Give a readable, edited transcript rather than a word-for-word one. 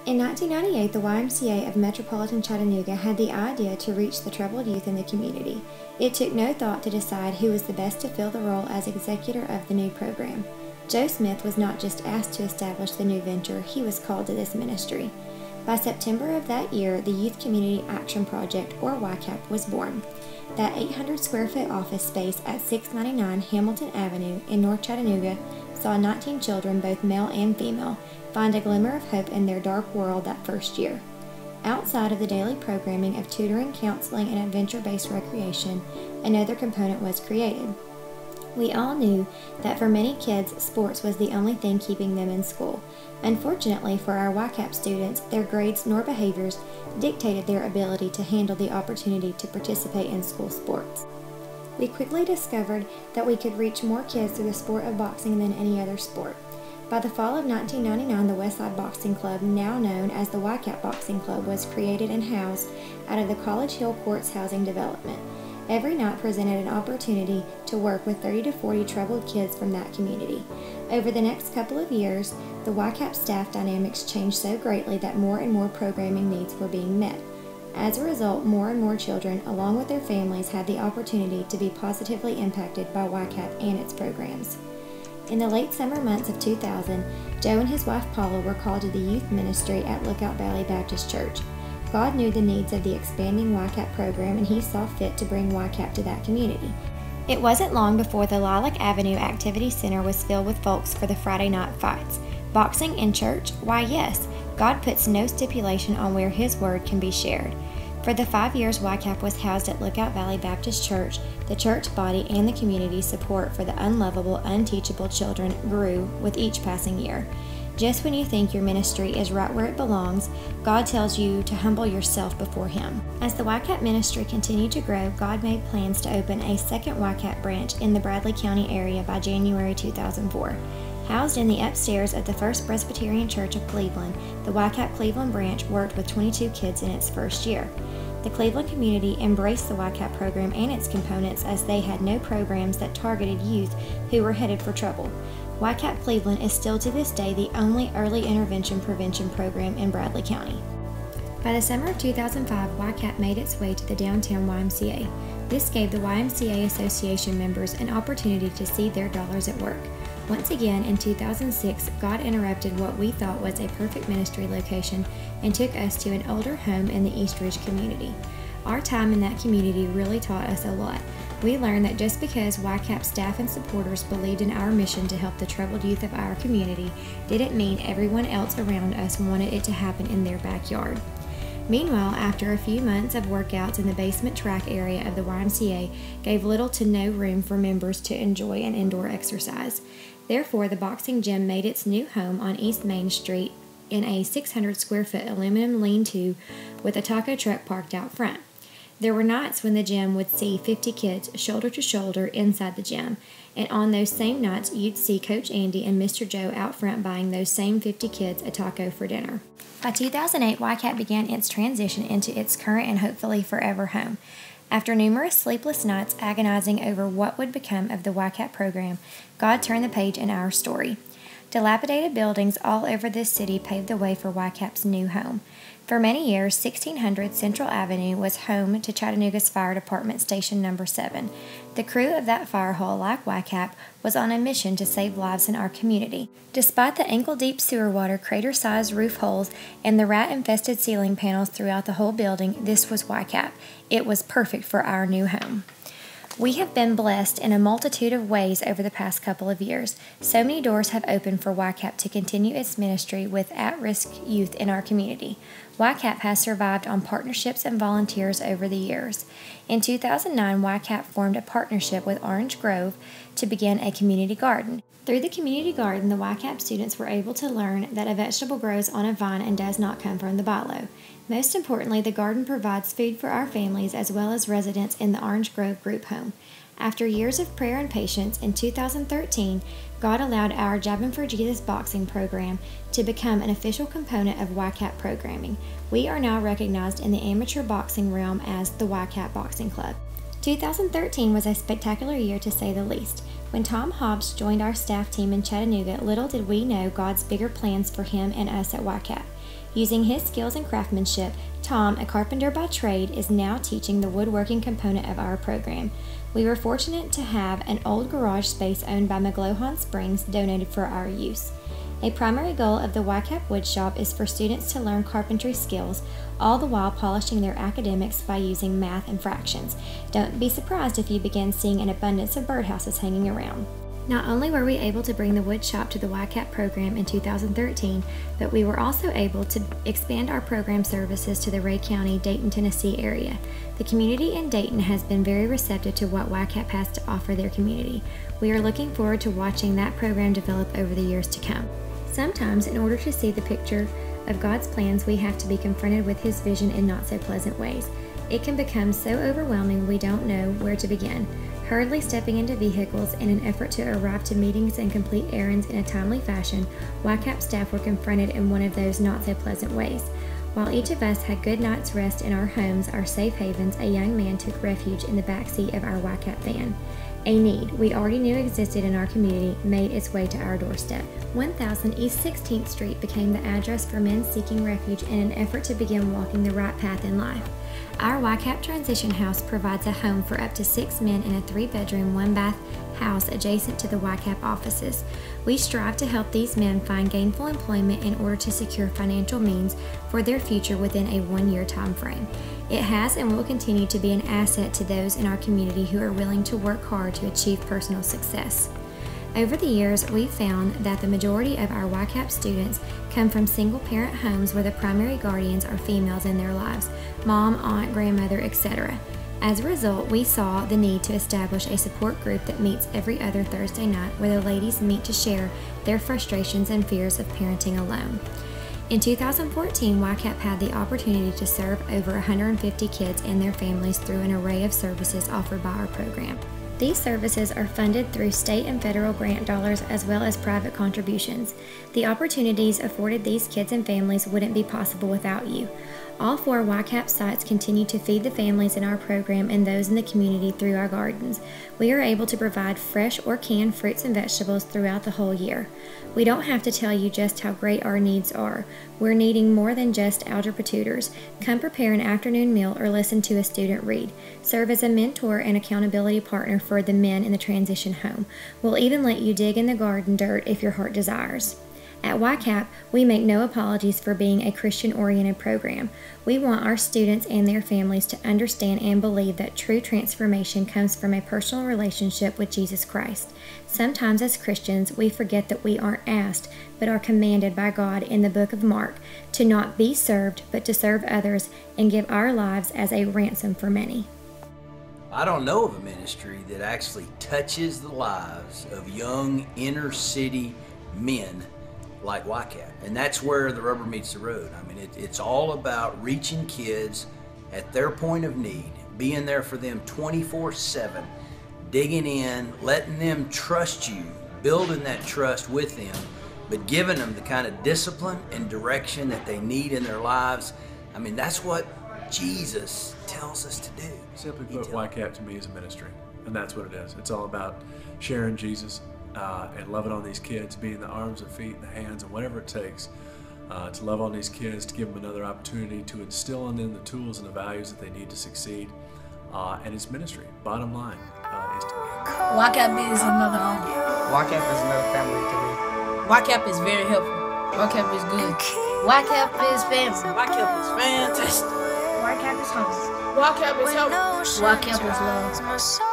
In 1998, the YMCA of Metropolitan Chattanooga had the idea to reach the troubled youth in the community. It took no thought to decide who was the best to fill the role as executor of the new program. Joe Smith was not just asked to establish the new venture, he was called to this ministry. By September of that year, the Youth Community Action Project, or YCAP, was born. That 800 square foot office space at 699 Hamilton Avenue in North Chattanooga saw 19 children, both male and female, find a glimmer of hope in their dark world that first year. Outside of the daily programming of tutoring, counseling, and adventure-based recreation, another component was created. We all knew that for many kids, sports was the only thing keeping them in school. Unfortunately for our YCAP students, their grades nor behaviors dictated their ability to handle the opportunity to participate in school sports. We quickly discovered that we could reach more kids through the sport of boxing than any other sport. By the fall of 1999, the Westside Boxing Club, now known as the YCAP Boxing Club, was created and housed out of the College Hill Courts housing development. Every night presented an opportunity to work with 30 to 40 troubled kids from that community. Over the next couple of years, the YCAP staff dynamics changed so greatly that more and more programming needs were being met. As a result, more and more children, along with their families, had the opportunity to be positively impacted by YCAP and its programs. In the late summer months of 2000, Joe and his wife Paula were called to the youth ministry at Lookout Valley Baptist Church. God knew the needs of the expanding YCAP program, and he saw fit to bring YCAP to that community. It wasn't long before the Lilac Avenue Activity Center was filled with folks for the Friday night fights. Boxing in church? Why, yes. God puts no stipulation on where his word can be shared. For the 5 years YCAP was housed at Lookout Valley Baptist Church, the church body and the community support for the unlovable, unteachable children grew with each passing year. Just when you think your ministry is right where it belongs, God tells you to humble yourself before Him. As the YCAP ministry continued to grow, God made plans to open a second YCAP branch in the Bradley County area by January 2004. Housed in the upstairs of the First Presbyterian Church of Cleveland, the YCAP Cleveland branch worked with 22 kids in its first year. The Cleveland community embraced the YCAP program and its components as they had no programs that targeted youth who were headed for trouble. YCAP Cleveland is still to this day the only early intervention prevention program in Bradley County. By the summer of 2005, YCAP made its way to the downtown YMCA. This gave the YMCA Association members an opportunity to see their dollars at work. Once again, in 2006, God interrupted what we thought was a perfect ministry location and took us to an older home in the East Ridge community. Our time in that community really taught us a lot. We learned that just because YCAP staff and supporters believed in our mission to help the troubled youth of our community didn't mean everyone else around us wanted it to happen in their backyard. Meanwhile, after a few months of workouts in the basement track area of the YMCA gave little to no room for members to enjoy an indoor exercise. Therefore, the boxing gym made its new home on East Main Street in a 600 square foot aluminum lean-to with a taco truck parked out front. There were nights when the gym would see 50 kids shoulder to shoulder inside the gym, and on those same nights you'd see Coach Andy and Mr. Joe out front buying those same 50 kids a taco for dinner. By 2008, YCAP began its transition into its current and hopefully forever home. After numerous sleepless nights agonizing over what would become of the YCAP program, God turned the page in our story. Dilapidated buildings all over this city paved the way for YCAP's new home. For many years, 1600 Central Avenue was home to Chattanooga's Fire Department Station Number 7. The crew of that fire hall, like YCAP, was on a mission to save lives in our community. Despite the ankle-deep sewer water, crater-sized roof holes, and the rat-infested ceiling panels throughout the whole building, this was YCAP. It was perfect for our new home. We have been blessed in a multitude of ways over the past couple of years. So many doors have opened for YCAP to continue its ministry with at-risk youth in our community. YCAP has survived on partnerships and volunteers over the years. In 2009, YCAP formed a partnership with Orange Grove to begin a community garden. Through the community garden, the YCAP students were able to learn that a vegetable grows on a vine and does not come from the bottle. Most importantly, the garden provides food for our families as well as residents in the Orange Grove group home. After years of prayer and patience, in 2013, God allowed our Jabbing for Jesus boxing program to become an official component of YCAP programming. We are now recognized in the amateur boxing realm as the YCAP Boxing Club. 2013 was a spectacular year to say the least. When Tom Hobbs joined our staff team in Chattanooga, little did we know God's bigger plans for him and us at YCAP. Using his skills and craftsmanship, Tom, a carpenter by trade, is now teaching the woodworking component of our program. We were fortunate to have an old garage space owned by McGlohon Springs donated for our use. A primary goal of the YCAP Woodshop is for students to learn carpentry skills, all the while polishing their academics by using math and fractions. Don't be surprised if you begin seeing an abundance of birdhouses hanging around. Not only were we able to bring the woodshop to the YCAP program in 2013, but we were also able to expand our program services to the Ray County, Dayton, Tennessee area. The community in Dayton has been very receptive to what YCAP has to offer their community. We are looking forward to watching that program develop over the years to come. Sometimes, in order to see the picture of God's plans, we have to be confronted with His vision in not so pleasant ways. It can become so overwhelming we don't know where to begin. Hurriedly stepping into vehicles in an effort to arrive to meetings and complete errands in a timely fashion, YCAP staff were confronted in one of those not so pleasant ways. While each of us had good night's rest in our homes, our safe havens, a young man took refuge in the backseat of our YCAP van. A need we already knew existed in our community made its way to our doorstep. 1000 East 16th Street became the address for men seeking refuge in an effort to begin walking the right path in life. Our YCAP Transition House provides a home for up to 6 men in a 3-bedroom, 1-bath house adjacent to the YCAP offices. We strive to help these men find gainful employment in order to secure financial means for their future within a 1-year time frame. It has and will continue to be an asset to those in our community who are willing to work hard to achieve personal success. Over the years, we've found that the majority of our YCAP students come from single-parent homes where the primary guardians are females in their lives, mom, aunt, grandmother, etc. As a result, we saw the need to establish a support group that meets every other Thursday night where the ladies meet to share their frustrations and fears of parenting alone. In 2014, YCAP had the opportunity to serve over 150 kids and their families through an array of services offered by our program. These services are funded through state and federal grant dollars as well as private contributions. The opportunities afforded these kids and families wouldn't be possible without you. All 4 YCAP sites continue to feed the families in our program and those in the community through our gardens. We are able to provide fresh or canned fruits and vegetables throughout the whole year. We don't have to tell you just how great our needs are. We're needing more than just algebra tutors. Come prepare an afternoon meal or listen to a student read. Serve as a mentor and accountability partner for the men in the transition home. We'll even let you dig in the garden dirt if your heart desires. At YCAP, we make no apologies for being a Christian-oriented program. We want our students and their families to understand and believe that true transformation comes from a personal relationship with Jesus Christ. Sometimes as Christians, we forget that we aren't asked, but are commanded by God in the book of Mark to not be served, but to serve others and give our lives as a ransom for many. I don't know of a ministry that actually touches the lives of young inner city men like YCAP. And that's where the rubber meets the road. I mean, it's all about reaching kids at their point of need, being there for them 24/7, digging in, letting them trust you, building that trust with them, but giving them the kind of discipline and direction that they need in their lives. I mean, that's what Jesus tells us to do. Simply put, YCAP to me is a ministry, and that's what it is. It's all about sharing Jesus and loving on these kids, being the arms and feet and the hands and whatever it takes to love on these kids, to give them another opportunity, to instill in them the tools and the values that they need to succeed. And it's ministry. Bottom line is to YCAP is another home. YCAP is another family to me. YCAP is very helpful. YCAP is good. YCAP is family. YCAP is fantastic. YCAP is home. YCAP is helpful. YCAP is love.